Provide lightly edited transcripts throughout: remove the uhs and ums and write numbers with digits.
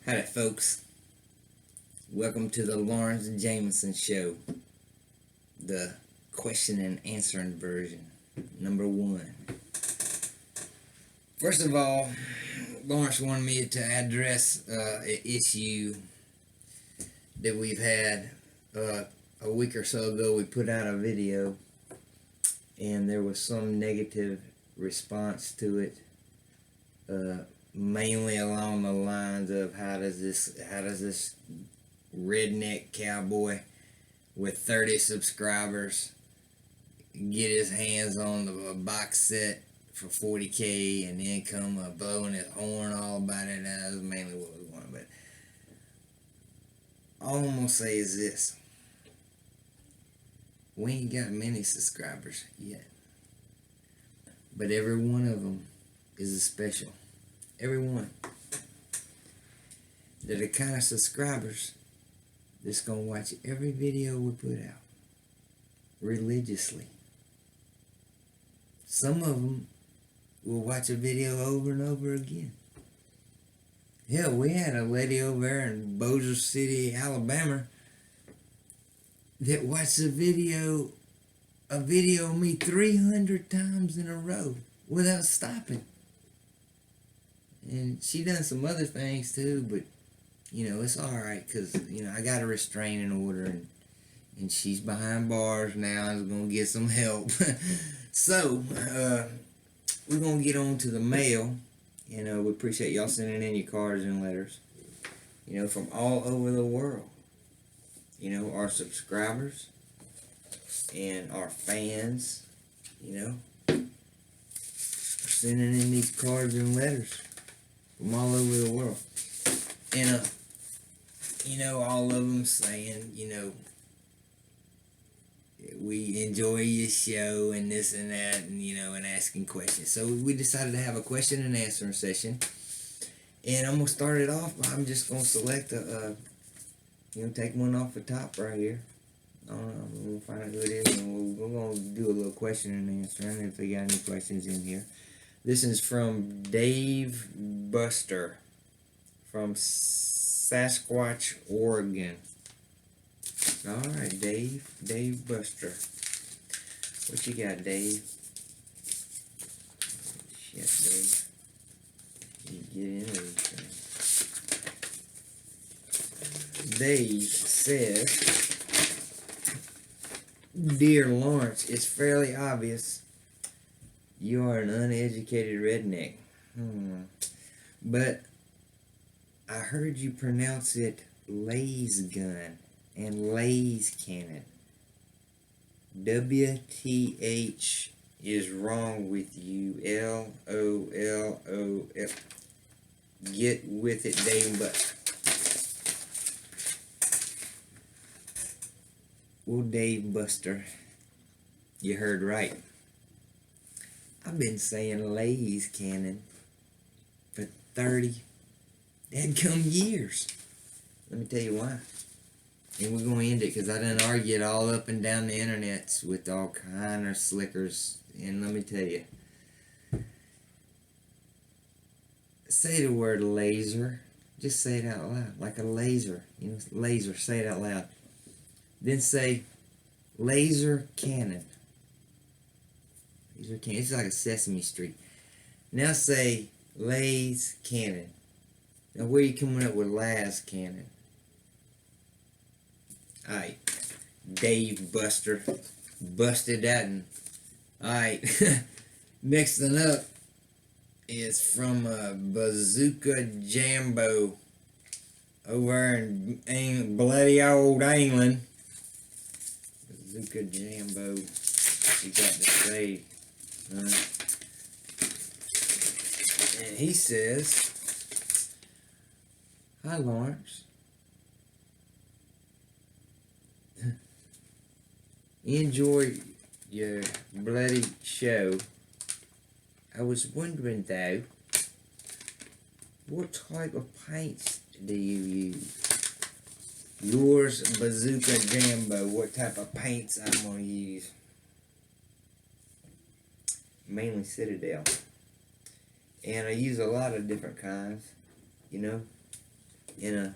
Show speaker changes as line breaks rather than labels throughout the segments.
Howdy, folks. Welcome to the Lawrence Jameson Show, the question and answering version, number 1. First of all, Lawrence wanted me to address an issue that we've had a week or so ago. We put out a video, and there was some negative response to it. Mainly along the lines of how does this redneck cowboy with 30 subscribers get his hands on the box set for $40K and then come blowing his horn all about it. That was mainly what we wanted. But all I'm gonna say is this: we ain't got many subscribers yet, but every one of them is a special. Every one. They're the kind of subscribers that's gonna watch every video we put out religiously. Some of them will watch a video over and over again. Hell, we had a lady over there in Bossier City, Alabama, that watched a video of me 300 times in a row without stopping. And she done some other things too, but it's alright, because I got a restraining order, and she's behind bars now and is going to get some help. So we're going to get on to the mail. We appreciate y'all sending in your cards and letters, from all over the world. Our subscribers and our fans, are sending in these cards and letters from all over the world. And all of them saying, we enjoy your show and this and that, and asking questions. So we decided to have a question and answering session. And I'm going to start it off. I'm just going to select take one off the top right here. I don't know, we'll find out who it is, and we're going to do a little question and answering if they got any questions in here. This is from Dave Buster from Sasquatch, Oregon. Alright, Dave Buster. What you got, Dave? Shit, Dave. You get in everything. Dave says, Dear Lawrence, it's fairly obvious you are an uneducated redneck. But I heard you pronounce it Layz-gun and Layz-cannon. WTH is wrong with you. LOLOL. Get with it, Dave Buster. Well, Dave Buster, you heard right. I've been saying Layz-cannon for 30 dadgum years. Let me tell you why. And we're going to end it because I done argued all up and down the internets with all kind of slickers. And let me tell you. Say the word laser. Just say it out loud. Like a laser. Laser. Say it out loud. Then say Layz-cannon. Layz-cannon. It's like a Sesame Street. Now say Layz-cannon. Now where are you coming up with Layz-cannon? Alright. Dave Buster. Busted that one. Alright. Next one up is from Bazooka Jambo over in bloody old England. Bazooka Jambo. You got to say. And he says, Hi, Lawrence. Enjoy your bloody show. I was wondering though, what type of paints do you use? Yours, Bazooka Jambo. What type of paints I'm gonna use? Mainly Citadel. And I use a lot of different kinds, And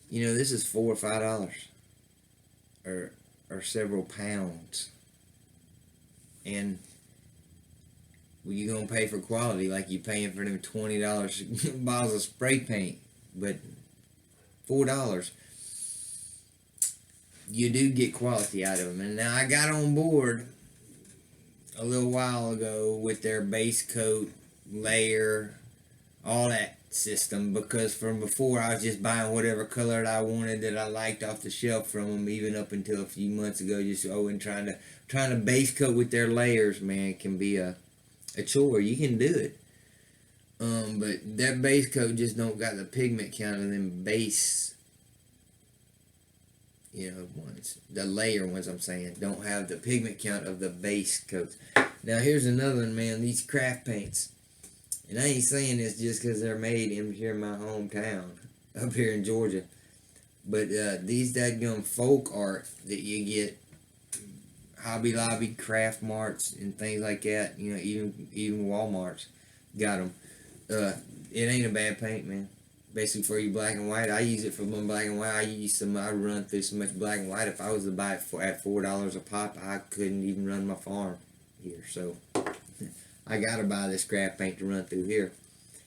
you know, this is $4 or $5, or several pounds, and you're gonna pay for quality like you paying for them $20 bottles of spray paint, but $4, you do get quality out of them. And now I got on board a little while ago with their base coat, layer, all that system, because from before I was just buying whatever color I wanted that I liked off the shelf from them, even up until a few months ago. Just and trying to base coat with their layers, man, can be a chore. You can do it, but that base coat just don't got the pigment count of them base, you know, ones. The layer ones, I'm saying, don't have the pigment count of the base coats. Now here's another one, man. These craft paints, and I ain't saying this just because they're made here in my hometown, up here in Georgia, but these dadgum folk art that you get, Hobby Lobby, Craft Marts, and things like that, you know, even Walmart's got them. It ain't a bad paint, man. Basically for you black and white, I use it for my black and white. I run through so much black and white. If I was to buy it at $4 a pop, I couldn't even run my farm here. So I gotta buy this craft paint to run through here.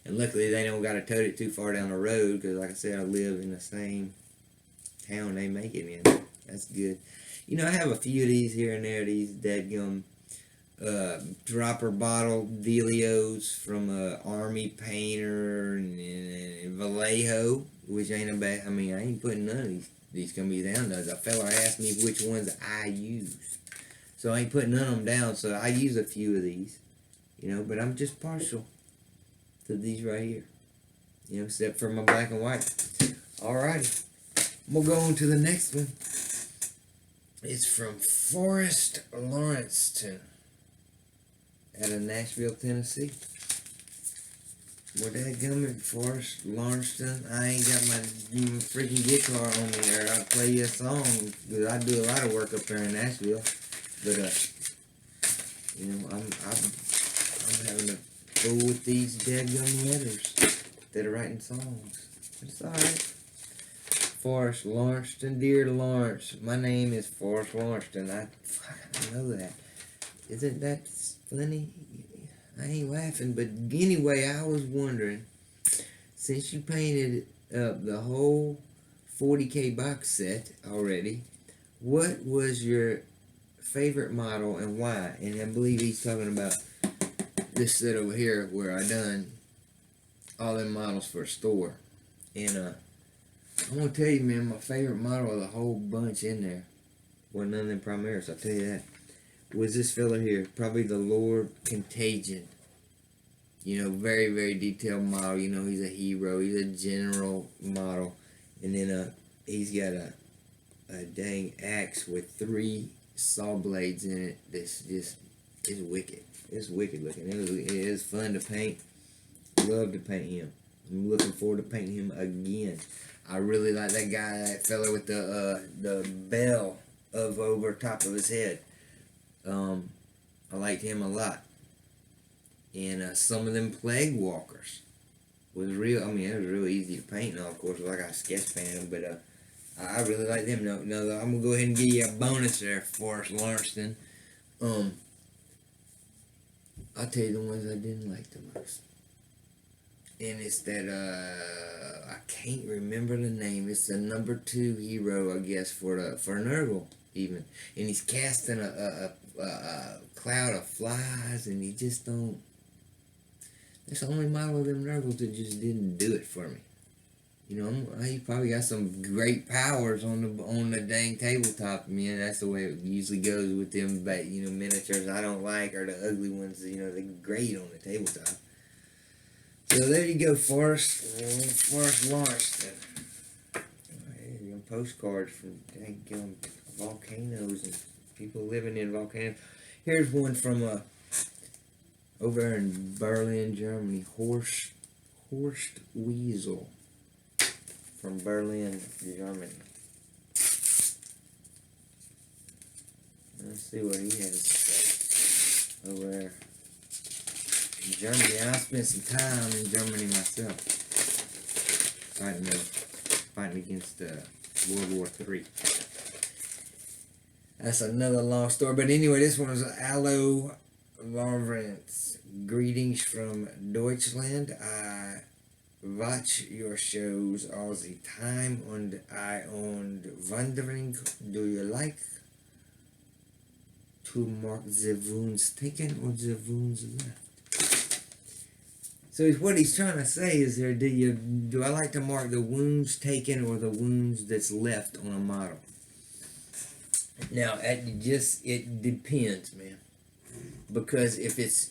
And luckily they don't gotta tote it too far down the road, because like I said, I live in the same town they make it in. That's good. You know, I have a few of these here and there, these dadgum dropper bottle dealios from Army Painter and Vallejo, which ain't a bad. I mean, I ain't putting none of these companies down. A fella asked me which ones I use, so I ain't putting none of them down. So I use a few of these, you know, but I'm just partial to these right here, you know, except for my black and white. Alrighty, we'll go on to the next one. It's from Forrest Lawrenceston out of Nashville, Tennessee. Well, dadgummit, Forrest Lawrenceston. I ain't got my freaking guitar on me there. I'll play you a song, because I do a lot of work up there in Nashville. But, you know, I'm having to fool with these dadgum letters that are writing songs. It's alright. Forrest Lawrenceston, dear Lawrence, my name is Forrest Lawrenceston. I know that. Isn't that funny? I ain't laughing, but anyway, I was wondering, since you painted up the whole 40K box set already, what was your favorite model and why? And I believe he's talking about this set over here where I done all them models for a store. And I'm gonna tell you, man, my favorite model of the whole bunch in there, well, none of them Primaris, I'll tell you that, was this fella here, probably the Lord Contagion. You know, very, very detailed model. You know, he's a hero, he's a general model. And then he's got a dang axe with 3 saw blades in it that's just, it's wicked. It's wicked looking. It is fun to paint. Love to paint him. I'm looking forward to painting him again. I really like that guy, that fella with the bell over top of his head. I liked him a lot. And some of them plague walkers was real. I mean, it was real easy to paint now, of course, like I sketch painted them, but I really like them. No, I'm gonna go ahead and give you a bonus there, Forrest Lawrenceston. I'll tell you the ones I didn't like the most. And it's that, I can't remember the name. It's the number 2 hero, I guess, for Nurgle, even. And he's casting a cloud of flies, and he just don't. That's the only model of them Nurgles that just didn't do it for me. You know, he probably got some great powers on the dang tabletop. I mean, that's the way it usually goes with them, you know, miniatures I don't like, or the ugly ones, you know, they're great on the tabletop. So there you go, Forrest Lawrenceston. Here's your postcards from dang volcanoes and people living in volcanoes. Here's one from over in Berlin, Germany. Horst Weasel from Berlin, Germany. Let's see what he has to say over there. Germany. I spent some time in Germany myself. fighting against World War III. That's another long story. But anyway, this one was Allo Lawrence. Greetings from Deutschland. I watch your shows all the time and I am wondering, do you like to mark the wounds taken or the wounds left? So what he's trying to say is there, do I like to mark the wounds taken or the wounds that's left on a model? Now it depends, man. Because if it's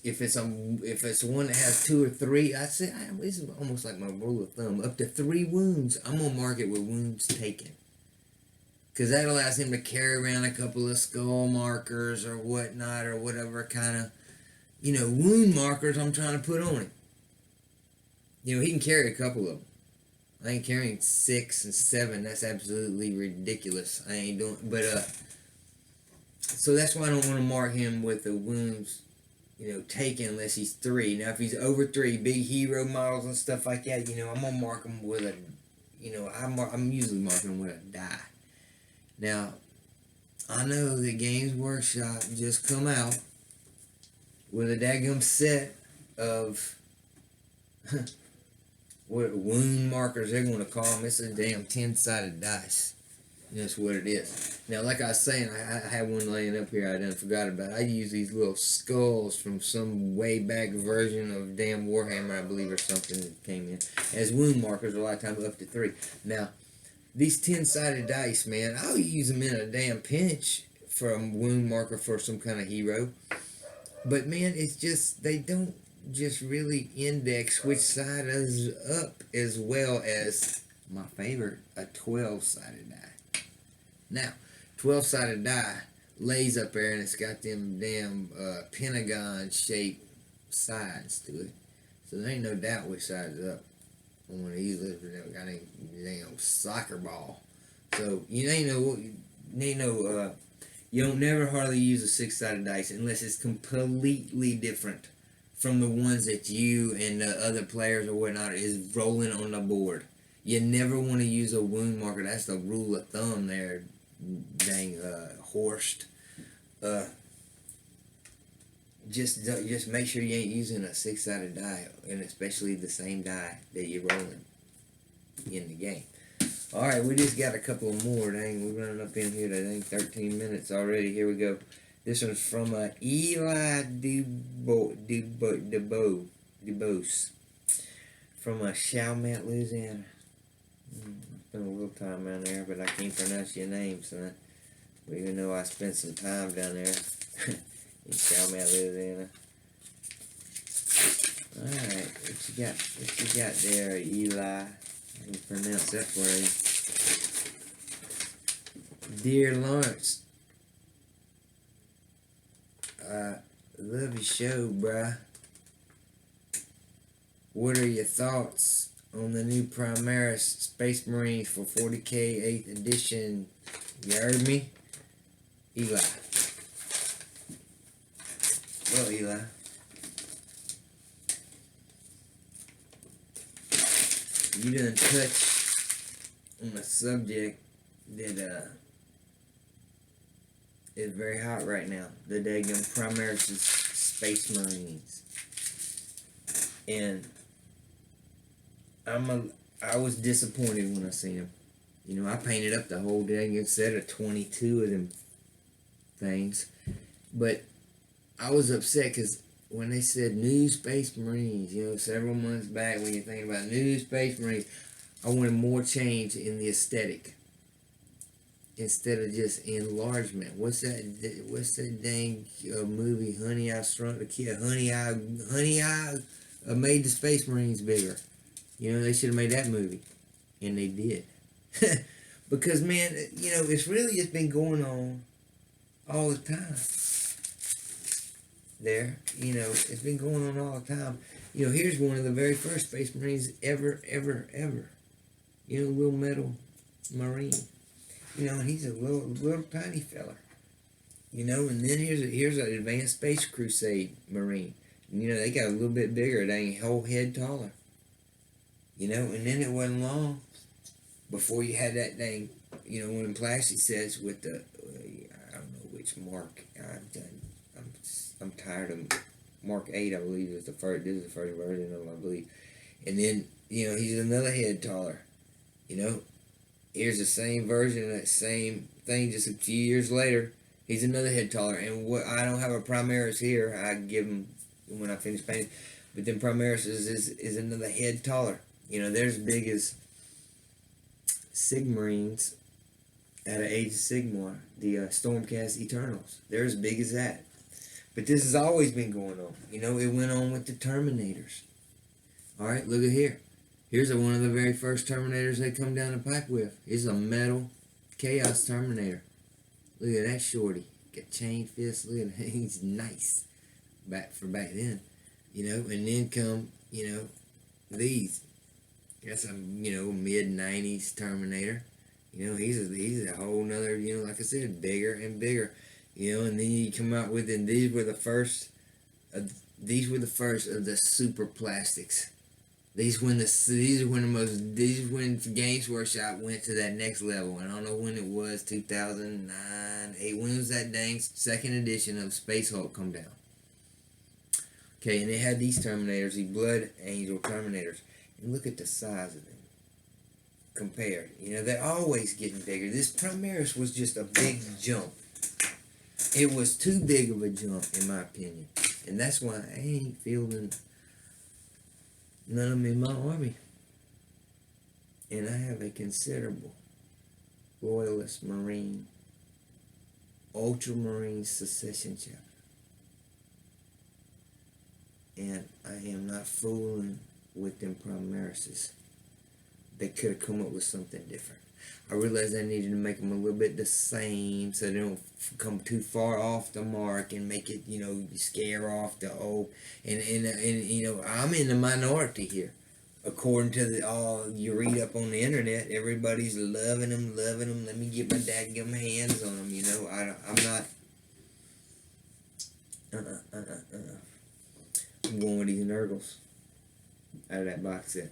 one that has 2 or 3, I say this is almost like my rule of thumb. Up to 3 wounds, I'm gonna mark it with wounds taken. Because that allows him to carry around a couple of skull markers or whatnot or whatever kind of, wound markers I'm trying to put on him. He can carry a couple of them. I ain't carrying 6 and 7. That's absolutely ridiculous. I ain't doing. But so that's why I don't want to mark him with the wounds, taken unless he's 3. Now if he's over 3, big hero models and stuff like that, I'm gonna mark him with a, I'm usually marking him with a die. Now, I know that Games Workshop just come out with a daggum set of what wound markers they're going to call them. It's a damn 10-sided dice. That's what it is. Now, like I was saying, I had one laying up here I done forgot about. I use these little skulls from some way back version of damn Warhammer, I believe, or something that came in as wound markers a lot of times up to 3. Now, these 10-sided dice, man, I'll use them in a damn pinch for a wound marker for some kind of hero. But, man, it's just, they don't just really index which side is up as well as my favorite, a 12-sided die. Now, 12-sided die lays up there and it's got them damn pentagon-shaped sides to it. So there ain't no doubt which side is up. On one of these lists, got a damn soccer ball. So you don't never hardly use a 6-sided dice unless it's completely different from the ones that you and the other players or whatnot is rolling on the board. You never want to use a wound marker. That's the rule of thumb there, dang Horst. Just make sure you ain't using a 6-sided die, and especially the same die that you're rolling in the game. Alright, we just got a couple more. Dang, we're running up in here to dang 13 minutes already. Here we go. This one's from Eli DuBose from Chalmette, Louisiana. Spent a little time down there, but I can't pronounce your name, son. But even though I spent some time down there in Chalmette, Louisiana. Alright, what you got there, Eli? I can pronounce that for you. Dear Lawrence, love your show, bruh. What are your thoughts on the new Primaris Space Marines for 40K 8th edition? You heard me? Eli. Well, Eli. You done touched on a subject that is very hot right now. The daggum Primaris Space Marines. And I was disappointed when I seen them. I painted up the whole daggum set of 22 of them things. But I was upset because when they said new Space Marines, several months back when you're thinking about new Space Marines, I wanted more change in the aesthetic instead of just enlargement. What's that dang movie, Honey, I Shrunk the Kid? Honey, I made the Space Marines bigger. They should have made that movie. And they did. Because, man, it's been going on all the time. There, it's been going on all the time. Here's one of the very first Space Marines ever. Little metal Marine. And he's a little tiny feller. And then here's an Advanced Space Crusade Marine. They got a little bit bigger, dang, whole head taller. You know, and then it wasn't long before you had that thing, you know, one of the plastic sets with the, I don't know which mark I've done. I'm tired of Mark 8, I believe, is the first. This is the first version of them, I believe. And then, you know, he's another head taller. You know, here's the same version of that same thing just a few years later. He's another head taller. And what I don't have a Primaris here. I give him when I finish painting. But then Primaris is another head taller. You know, they're as big as Sigmarines out of Age of Sigmar, the Stormcast Eternals. They're as big as that. But this has always been going on. You know, it went on with the Terminators. Alright, look at here. Here's one of the very first Terminators they come down the pipe with. It's a metal Chaos Terminator. Look at that shorty. Got chain fists. Look at that. He's nice. Back then. You know, and then come, you know, these. That's a, you know, mid-90s Terminator. You know, he's a whole nother, you know, like I said, bigger and bigger. You know, and then you come out with, and these were the first of the super plastics. These when Games Workshop went to that next level. And I don't know when it was, 2009, 8. When was that dang second edition of Space Hulk come down? Okay, and they had these Terminators, these Blood Angel Terminators. And look at the size of them compared. You know, they're always getting bigger. This Primaris was just a big jump. It was too big of a jump, in my opinion. And that's why I ain't fielding none of them in my army. And I have a considerable Loyalist Marine, Ultramarine Secession chapter. And I am not fooling with them Primarises. They could have come up with something different. I realized I needed to make them a little bit the same so they don't come too far off the mark and make it, you know, scare off the old. And you know, I'm in the minority here. According to all you read up on the internet, everybody's loving them. Let me get my dadgum hands on them, you know. I'm not. I'm going with these Nurgles out of that box set.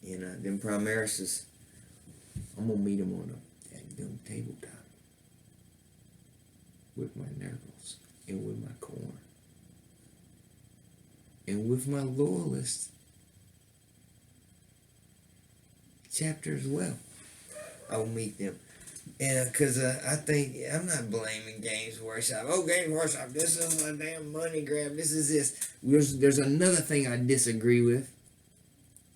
You know, them Primarises, I'm going to meet them on a dadgum tabletop with my Nurgles and with my corn and with my Loyalist chapter as well. I'll meet them. And because I think, I'm not blaming Games Workshop. Oh, Games Workshop, this is a damn money grab. This is this. There's another thing I disagree with.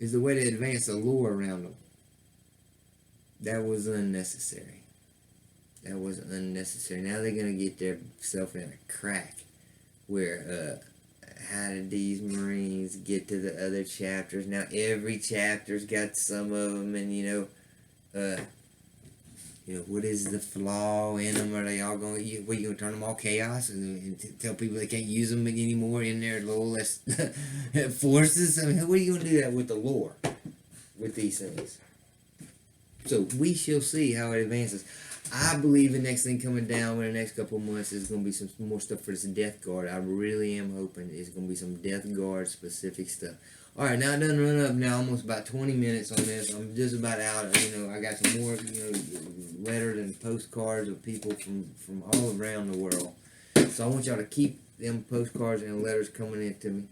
Is the way they advance the lore around them. That was unnecessary. That was unnecessary. Now they're going to get themselves in a crack. Where, how did these Marines get to the other chapters? Now every chapter's got some of them, and you know, what is the flaw in them? Are they all going? What, you going to turn them all chaos and tell people they can't use them anymore in their Loyalist forces? I mean, what are you going to do that with the lore with these things? So we shall see how it advances. I believe the next thing coming down in the next couple of months is going to be some more stuff for this Death Guard. I really am hoping it's going to be some Death Guard specific stuff. Alright, now I done run up now almost about 20 minutes on this. I'm just about out. You know, I got some more, you know, letters and postcards of people from all around the world. So I want y'all to keep them postcards and letters coming in to me.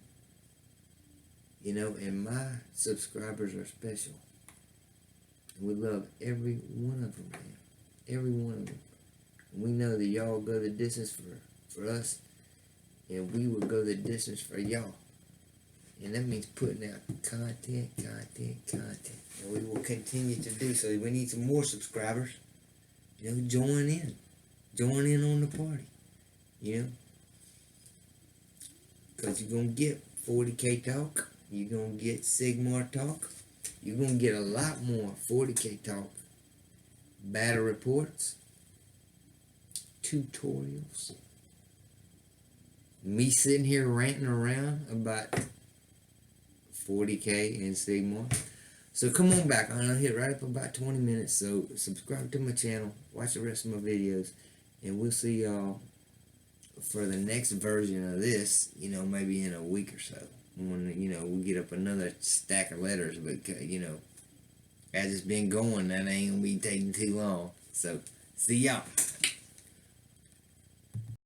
You know, and my subscribers are special. And we love every one of them, man. Every one of them. And we know that y'all go the distance for us. And we will go the distance for y'all. And that means putting out content. And we will continue to do so. We need some more subscribers. You know, join in. Join in on the party. You know? Because you're going to get 40K talk. You're going to get Sigmar talk. You're going to get a lot more 40K talk. Battle reports. Tutorials. Me sitting here ranting around about 40K in Sigmar. So come on back. I'm going to hit right up about 20 minutes. So subscribe to my channel. Watch the rest of my videos. And we'll see y'all for the next version of this, you know, maybe in a week or so. when we get up another stack of letters. But as it's been going, that ain't gonna be taking too long. So see y'all.